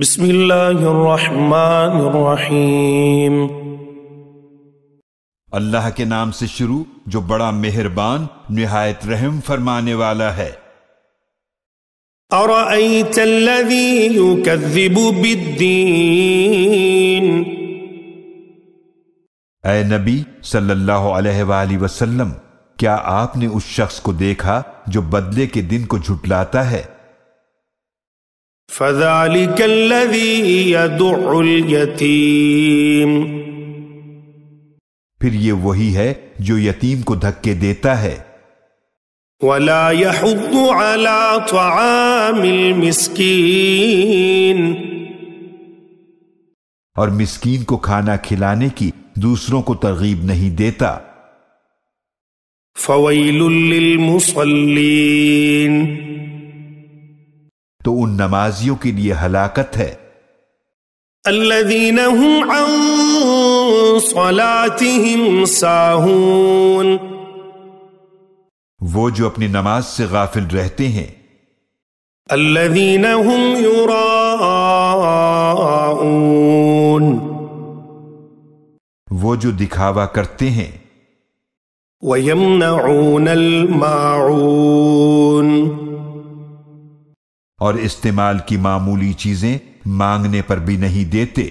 بسم اللہ الرحمن الرحیم۔ اللہ کے نام سے شروع جو بڑا مہربان نہایت رحم فرمانے والا ہے۔ ارأیت الذی یکذب بالدین، اے نبی صلی اللہ علیہ وآلہ وسلم، کیا آپ نے اس شخص کو دیکھا جو بدلے کے دن کو جھٹلاتا ہے؟ فذلک الذی یدع الیتیم، پھر یہ وہی ہے جو یتیم کو دھکے دیتا ہے۔ ولا یحض علی طعام المسکین، اور مسکین کو کھانا کھلانے کی دوسروں کو ترغیب نہیں دیتا۔ فویل للمصلین، تو ان نمازیوں کے لیے ہلاکت ہے۔ الذین هم عن صلاتهم ساہون، وہ جو اپنی نماز سے غافل رہتے ہیں۔ الذین هم یراءون، وہ جو دکھاوا کرتے ہیں۔ ویمنعون الماعون، اور استعمال کی معمولی چیزیں مانگنے پر بھی نہیں دیتے۔